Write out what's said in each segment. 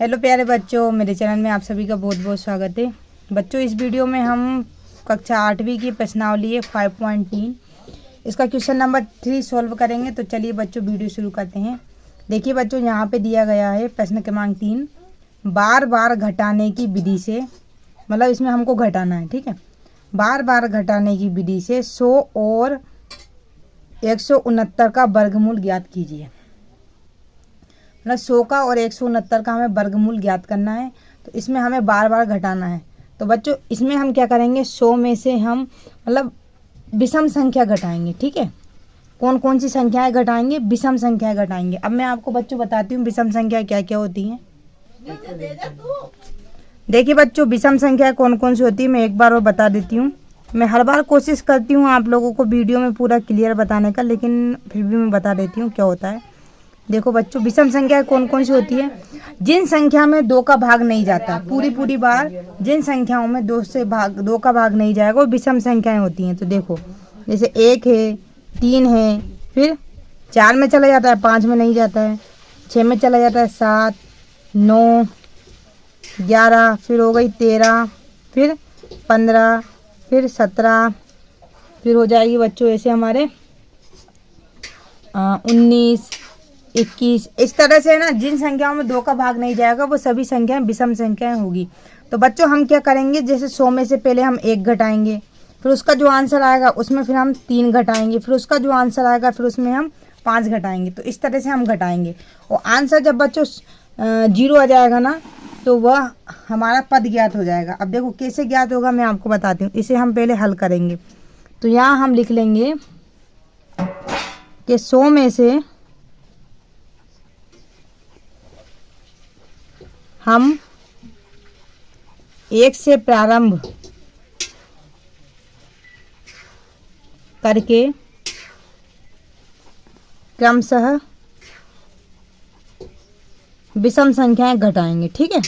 Hello प्यारे बच्चों, मेरे चैनल में आप सभी का बहुत बहुत स्वागत है। बच्चों, इस वीडियो में हम कक्षा 8वीं की प्रश्नावली है 5.3 इसका क्वेश्चन नंबर 3 सॉल्व करेंगे। तो चलिए बच्चों वीडियो शुरू करते हैं। देखिए बच्चों, यहाँ पे दिया गया है प्रश्न क्रमांक 3, बार बार घटाने की विधि से, मतलब इसमें हमको घटाना है। ठीक है, बार बार घटाने की विधि से 100 और 169 का वर्गमूल ज्ञात कीजिए। मतलब 100 का और 169 का हमें वर्गमूल ज्ञात करना है। तो इसमें हमें बार बार घटाना है। तो बच्चों इसमें हम क्या करेंगे, 100 में से हम मतलब विषम संख्या घटाएंगे। ठीक है, कौन कौन सी संख्याएं घटाएंगे? विषम संख्याएं घटाएंगे। अब मैं आपको बच्चों बताती हूँ विषम संख्या क्या क्या होती हैं। देखिए बच्चों, विषम संख्या कौन कौन सी होती है मैं एक बार और बता देती हूँ। मैं हर बार कोशिश करती हूँ आप लोगों को वीडियो में पूरा क्लियर बताने का, लेकिन फिर भी मैं बता देती हूँ क्या होता है। देखो बच्चों, विषम संख्या कौन कौन सी होती है? जिन संख्या में 2 का भाग नहीं जाता, पूरी बार जिन संख्याओं में 2 का भाग नहीं जाएगा वो विषम संख्याएं होती हैं। तो देखो जैसे 1 है, 3 है, फिर 4 में चला जाता है, 5 में नहीं जाता है, 6 में चला जाता है, 7, 9, 11, फिर हो गई 13, फिर 15, फिर 17, फिर हो जाएगी बच्चों ऐसे हमारे 19, 21। इस तरह से ना जिन संख्याओं में 2 का भाग नहीं जाएगा वो सभी संख्याएं विषम संख्याएं होगी। तो बच्चों हम क्या करेंगे, जैसे 100 में से पहले हम 1 घटाएंगे, फिर उसका जो आंसर आएगा उसमें फिर हम 3 घटाएंगे, फिर उसका जो आंसर आएगा फिर उसमें हम 5 घटाएंगे। तो इस तरह से हम घटाएंगे और आंसर जब बच्चों 0 आ जाएगा ना तो वह हमारा पद ज्ञात हो जाएगा। अब देखो कैसे ज्ञात होगा मैं आपको बताती हूँ। इसे हम पहले हल करेंगे। तो यहाँ हम लिख लेंगे कि 100 में से हम 1 से प्रारंभ करके क्रमशः विषम संख्याएं घटाएंगे। ठीक है,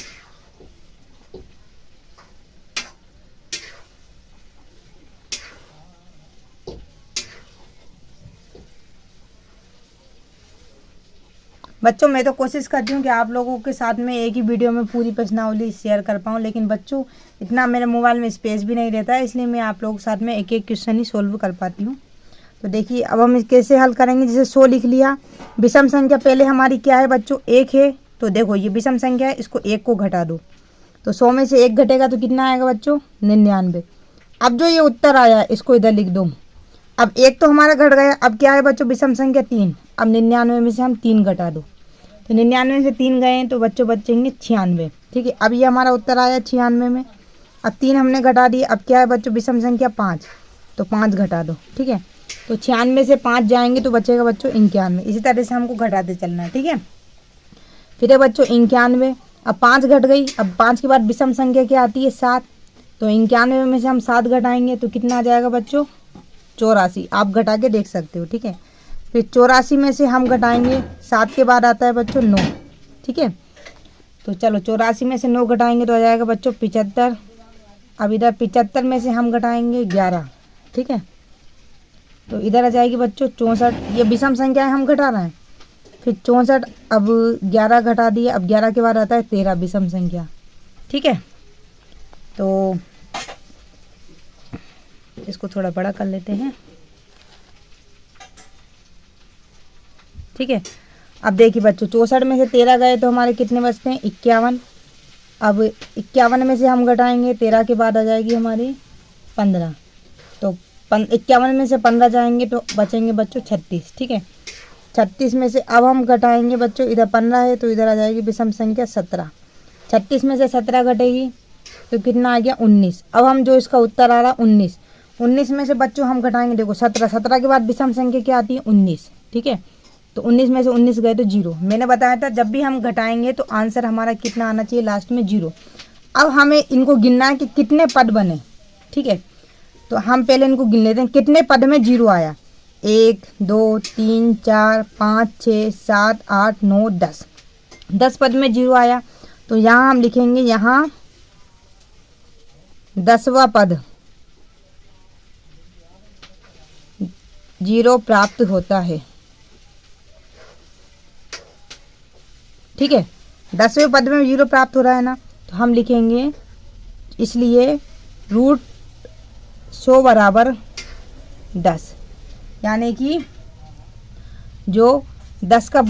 बच्चों मैं तो कोशिश करती हूँ कि आप लोगों के साथ में एक ही वीडियो में पूरी प्रश्नावली शेयर कर पाऊँ, लेकिन बच्चों इतना मेरे मोबाइल में स्पेस भी नहीं रहता है, इसलिए मैं आप लोगों के साथ में एक एक क्वेश्चन ही सोल्व कर पाती हूँ। तो देखिए अब हम कैसे हल करेंगे। जैसे 100 लिख लिया, विषम संख्या पहले हमारी क्या है बच्चों? 1 है। तो देखो ये विषम संख्या है, इसको 1 को घटा दो। तो 100 में से 1 घटेगा तो कितना आएगा बच्चों? 99। अब जो ये उत्तर आया इसको इधर लिख दो। अब 1 तो हमारा घट गया, अब क्या है बच्चों? विषम संख्या 3। अब 99 में से हम 3 घटा दो, तो 99 से 3 गए तो बच्चों बचेंगे 96। ठीक है, अब ये हमारा उत्तर आया 96 में। अब 3 हमने घटा दिए, अब क्या है बच्चों? विषम संख्या 5, तो 5 घटा दो। ठीक है, तो 96 से 5 जाएंगे तो बचेगा बच्चों 91। इसी तरह से हमको घटाते चलना है। ठीक है, फिर है बच्चों 91। अब 5 घट गई, अब 5 के बाद विषम संख्या क्या आती है? 7। तो 91 में से हम 7 घटाएंगे तो कितना आ जाएगा बच्चों? 84। आप घटा के देख सकते हो। ठीक है, फिर 84 में से हम घटाएंगे, 7 के बाद आता है बच्चों 9। ठीक है, तो चलो 84 में से 9 घटाएंगे तो आ जाएगा बच्चों 75। अब इधर 75 में से हम घटाएंगे 11। ठीक है, तो इधर आ जाएगी बच्चों 64। ये विषम संख्याएं हम घटा रहे हैं। फिर 64, अब 11 घटा दिए, अब 11 के बाद आता है 13 विषम संख्या। ठीक है, तो इसको थोड़ा बड़ा कर लेते हैं। ठीक है, अब देखिए बच्चों 64 में से 13 गए तो हमारे कितने बचते हैं? 51। अब 51 में से हम घटाएंगे, 13 के बाद आ जाएगी हमारी 15। तो 51 में से 15 जाएंगे तो बचेंगे बच्चों 36। ठीक है, 36 में से अब हम घटाएंगे बच्चों, इधर 15 है तो इधर आ जाएगी विषम संख्या 17। 36 में से 17 घटेगी तो कितना आ गया? 19। अब हम जो इसका उत्तर आ रहा 19, 19 में से बच्चों हम घटाएंगे, देखो 17, 17 के बाद विषम संख्या क्या आती है? 19। ठीक है, तो 19 में से 19 गए तो 0। मैंने बताया था जब भी हम घटाएंगे तो आंसर हमारा कितना आना चाहिए? लास्ट में 0। अब हमें इनको गिनना है कि कितने पद बने। ठीक है, तो हम पहले इनको गिन लेते हैं कितने पद में 0 आया। 1, 2, 3, 4, 5, 6, 7, 8, 9, 10। 10 पद में 0 आया तो यहाँ हम लिखेंगे, यहाँ 10वां पद 0 प्राप्त होता है। ठीक है, 10वें पद में 0 प्राप्त हो रहा है ना, तो हम लिखेंगे इसलिए रूट 100 बराबर 10, यानी कि जो 10 का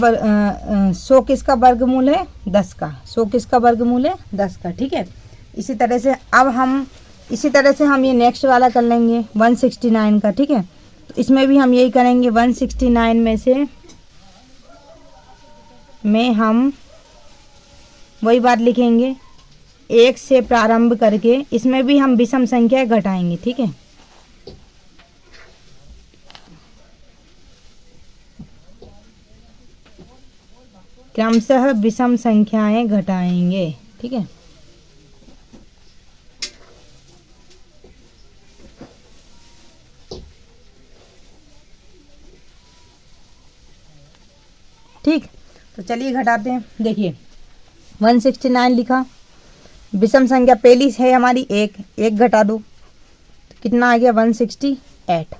100 किसका वर्गमूल है 10 का, 100 किसका वर्गमूल है 10 का। ठीक है, इसी तरह से अब हम ये नेक्स्ट वाला कर लेंगे 169 का। ठीक है, तो इसमें भी हम यही करेंगे 169 में हम वही बात लिखेंगे 1 से प्रारंभ करके, इसमें भी हम विषम संख्या घटाएंगे। ठीक है, क्रमशः विषम संख्याएं घटाएंगे। ठीक है, ठीक, तो चलिए घटाते हैं। देखिए 169 लिखा, विषम संख्या पहली है हमारी 1 घटा दो, तो कितना आ गया 168।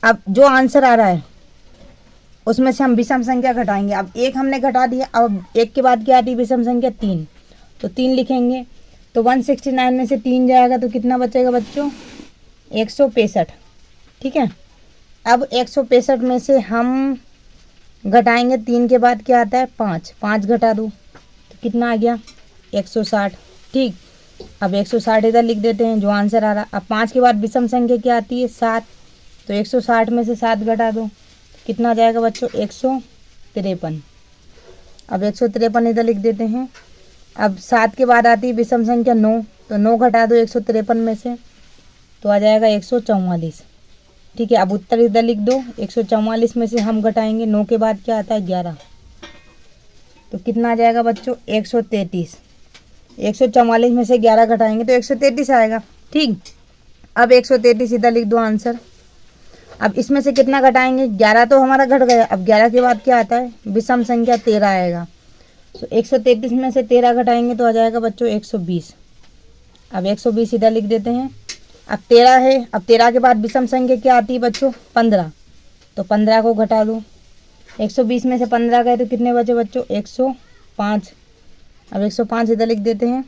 अब जो आंसर आ रहा है उसमें से हम विषम संख्या घटाएंगे। अब 1 हमने घटा दिया, अब 1 के बाद क्या आती है विषम संख्या 3, तो 3 लिखेंगे। तो 169 में से 3 जाएगा तो कितना बचेगा बच्चों 165। ठीक है, अब 165 में से हम घटाएंगे 3 के बाद क्या आता है 5 घटा दो, तो कितना आ गया 160। ठीक, अब 160 इधर लिख देते हैं जो आंसर आ रहा। अब 5 के बाद विषम संख्या क्या आती है 7, तो 160 में से 7 घटा दो, कितना आ जाएगा बच्चों 153। अब 153 इधर लिख देते हैं। अब 7 के बाद आती है विषम संख्या 9, तो 9 घटा दो 153 में से, तो आ जाएगा 144। ठीक है, अब उत्तर इधर लिख दो। 144 में से हम घटाएंगे 9 के बाद क्या आता है 11, तो कितना आ जाएगा बच्चों 133। 144 में से 11 घटाएंगे तो 133 आएगा। ठीक, अब 133 इधर लिख दो आंसर। अब इसमें से कितना घटाएंगे 11 तो हमारा घट गया, अब 11 के बाद क्या आता है विषम संख्या 13 आएगा, तो 133 में से 13 घटाएंगे तो आ जाएगा बच्चों 120। अब 120 इधर लिख देते हैं। अब 13 है, अब 13 के बाद विषम संख्या क्या आती है बच्चों 15, तो 15 को घटा दो। 120 में से 15 गए तो कितने बचे बच्चों 105। अब 105 इधर लिख देते हैं।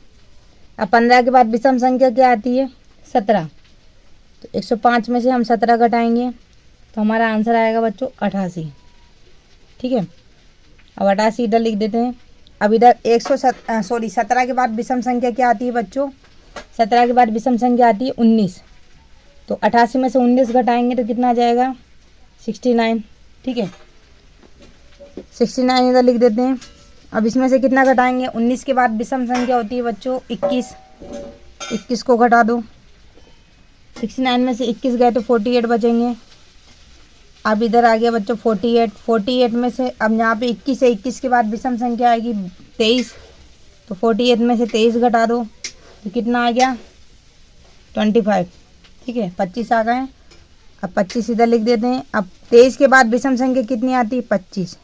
अब 15 के बाद विषम संख्या क्या आती है 17, तो 105 में से हम 17 घटाएंगे तो हमारा आंसर आएगा बच्चों 88। ठीक है, अब 88 इधर लिख देते हैं। अब इधर 17 के बाद विषम संख्या क्या आती है बच्चों 17 के बाद विषम संख्या आती है 19, तो 88 में से 19 घटाएंगे तो कितना आ जाएगा 69। ठीक है, 69 इधर लिख देते हैं। अब इसमें से कितना घटाएंगे 19 के बाद विषम संख्या होती है बच्चों 21 को घटा दो। 69 में से 21 गए तो 48 बचेंगे। अब इधर आ गया बच्चों 48 में से अब यहाँ पे 21 है, 21 के बाद विषम संख्या आएगी 23, तो 48 में से 23 घटा दो तो कितना आ गया 25। ठीक है, 25 आ गए। अब 25 इधर लिख देते हैं। अब 23 के बाद विषम संख्या कितनी आती है 25,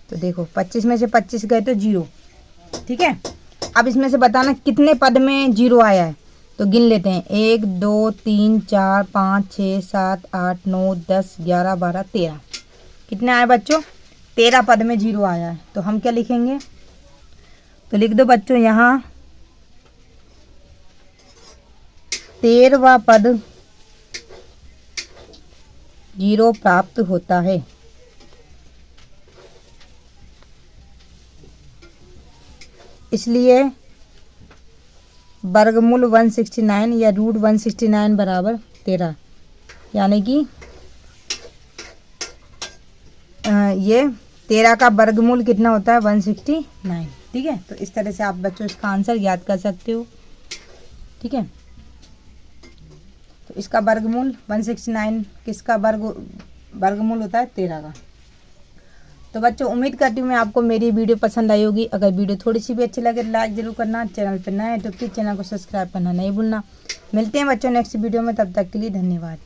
तो देखो 25 में से 25 गए तो 0। ठीक है, अब इसमें से बताना कितने पद में 0 आया है, तो गिन लेते हैं 1 2 3 4 5 6 7 8 9 10 11 12 13। कितने आए बच्चों 13 पद में 0 आया है। तो हम क्या लिखेंगे, तो लिख दो बच्चों यहाँ 13वां पद 0 प्राप्त होता है। इसलिए वर्गमूल 169 या रूट 169 बराबर 13, यानी कि ये 13 का वर्गमूल कितना होता है 169। ठीक है, तो इस तरह से आप बच्चों इसका आंसर याद कर सकते हो। ठीक है, तो इसका वर्गमूल 169 किसका वर्गमूल होता है 13 का। तो बच्चों उम्मीद करती हूँ मैं आपको मेरी वीडियो पसंद आई होगी। अगर वीडियो थोड़ी सी भी अच्छी लगे तो लाइक जरूर करना, चैनल पर नए हैं तो प्लीज़ चैनल को सब्सक्राइब करना नहीं भूलना। मिलते हैं बच्चों नेक्स्ट वीडियो में, तब तक के लिए धन्यवाद।